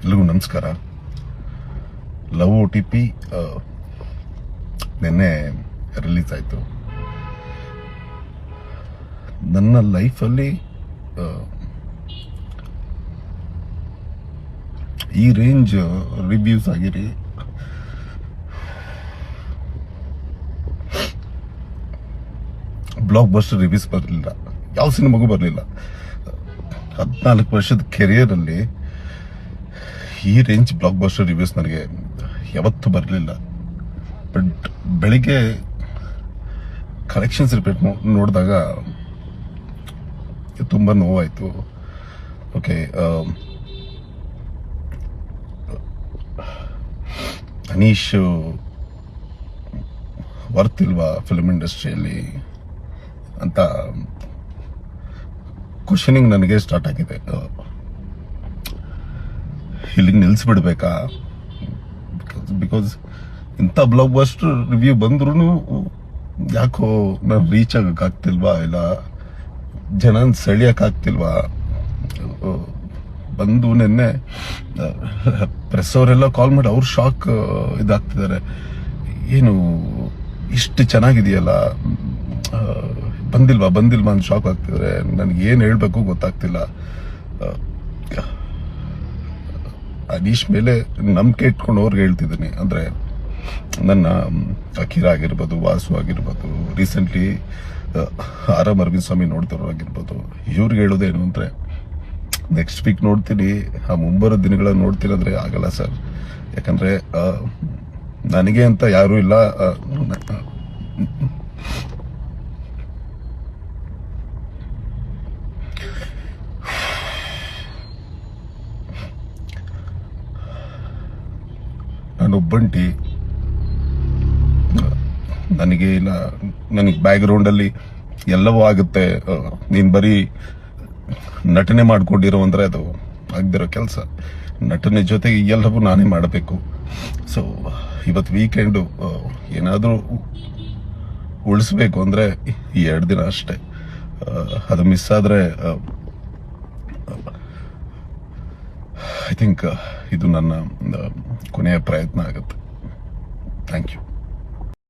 ಎಲ್ರಿಗೂ ನಮಸ್ಕಾರ. Love OTP ನಿನ್ನೆ ರಿಲೀಸ್ ಆಯಿತು. ನನ್ನ ಲೈಫಲ್ಲಿ ಈ ರೇಂಜ್ ರಿವ್ಯೂಸ್ ಆಗಿರಿ ಬ್ಲಾಕ್ ಬಸ್ಟರ್ ರಿವ್ಯೂಸ್ ಬರಲಿಲ್ಲ, ಯಾವ ಸಿನಿಮಾಗೂ ಬರಲಿಲ್ಲ. 14 ವರ್ಷದ ಕೆರಿಯರಲ್ಲಿ ಈ ರೇಂಜ್ ಬ್ಲಾಕ್ ಬಸ್ಟರ್ ರಿವ್ಯೂಸ್ ನನಗೆ ಯಾವತ್ತೂ ಬರಲಿಲ್ಲ. ಬಟ್ ಬೆಳಿಗ್ಗೆ ಕಲೆಕ್ಷನ್ಸ್ ರಿಪೋರ್ಟ್ ನೋಡಿದಾಗ ತುಂಬ ನೋವಾಯಿತು. ಓಕೆ, ಅನೀಶ್ ವರ್ತ್ ಇಲ್ವಾ ಫಿಲ್ಮ್ ಇಂಡಸ್ಟ್ರಿಯಲ್ಲಿ ಅಂತ ಕ್ವಶನಿಂಗ್ ನನಗೆ ಸ್ಟಾರ್ಟ್ ಆಗಿದೆ. ಇಲ್ಲಿಗೆ ನಿಲ್ಲಿಸ್ಬಿಡ್ಬೇಕಾ? ಬಿಕಾಸ್ ಇಂಥ ಬ್ಲಾಕ್ ಬಸ್ಟರ್ ರಿವ್ಯೂ ಬಂದ್ರೂ ಯಾಕೋ ನಾನು ರೀಚ್ ಆಗಕ್ಕಾಗ್ತಿಲ್ವಾ, ಇಲ್ಲ ಜನ ಸೆಳಿಯಕ್ಕಾಗ್ತಿಲ್ವಾ? ಬಂದು ನಿನ್ನೆ ಪ್ರೆಸ್ ಅವರೆಲ್ಲ ಕಾಲ್ ಮಾಡಿ ಅವ್ರು ಶಾಕ್ ಇದಾಗ್ತಿದ್ದಾರೆ. ಏನು ಇಷ್ಟು ಚೆನ್ನಾಗಿದೆಯಲ್ಲ, ಬಂದಿಲ್ವಾ ಅಂತ ಶಾಕ್ ಆಗ್ತಿದ್ದಾರೆ. ನನಗೆ ಏನು ಹೇಳಬೇಕು ಗೊತ್ತಾಗ್ತಿಲ್ಲ. ಅನೀಶ್ ಮೇಲೆ ನಂಬಿಕೆ ಇಟ್ಕೊಂಡು ಅವ್ರಿಗೆ ಹೇಳ್ತಿದ್ದೀನಿ. ಅಂದರೆ ನನ್ನ ಅಖೀರ ಆಗಿರ್ಬೋದು, ವಾಸು ಆಗಿರ್ಬೋದು, ರೀಸೆಂಟ್ಲಿ ಆರಾಮ್ ಅರವಿಂದ್ ಸ್ವಾಮಿ ನೋಡ್ತಿರೋ ಆಗಿರ್ಬೋದು, ಇವ್ರಿಗೆ ಹೇಳೋದೇನು ಅಂದರೆ ನೆಕ್ಸ್ಟ್ ವೀಕ್ ನೋಡ್ತೀನಿ, ಆ ಮುಂಬರೋ ದಿನಗಳಲ್ಲಿ ನೋಡ್ತೀನಿ ಅಂದರೆ ಆಗಲ್ಲ ಸರ್. ಯಾಕಂದರೆ ನನಗೆ ಅಂತ ಯಾರೂ ಇಲ್ಲ. ನಾನೊಬ್ಬಂಟಿ, ನನಗೆ ಇಲ್ಲ, ನನಗೆ ಬ್ಯಾಕ್ಗ್ರೌಂಡ್ ಅಲ್ಲಿ ಎಲ್ಲವೂ ಆಗುತ್ತೆ. ನೀನ್ ಬರೀ ನಟನೆ ಮಾಡ್ಕೊಂಡಿರೋ ಅಂದ್ರೆ ಅದು ಆಗದಿರೋ ಕೆಲಸ. ನಟನೆ ಜೊತೆಗೆ ಎಲ್ಲವೂ ನಾನೇ ಮಾಡಬೇಕು. ಸೊ ಇವತ್ತು ವೀಕೆಂಡು ಏನಾದರೂ ಉಳಿಸ್ಬೇಕು ಅಂದ್ರೆ ಈ 2 ದಿನ ಅಷ್ಟೇ. ಅದು ಮಿಸ್ ಆದ್ರೆ ಐ ಥಿಂಕ್ ಇದು ನನ್ನ ಕೊನೆಯ ಪ್ರಯತ್ನ ಆಗುತ್ತೆ. Thank you.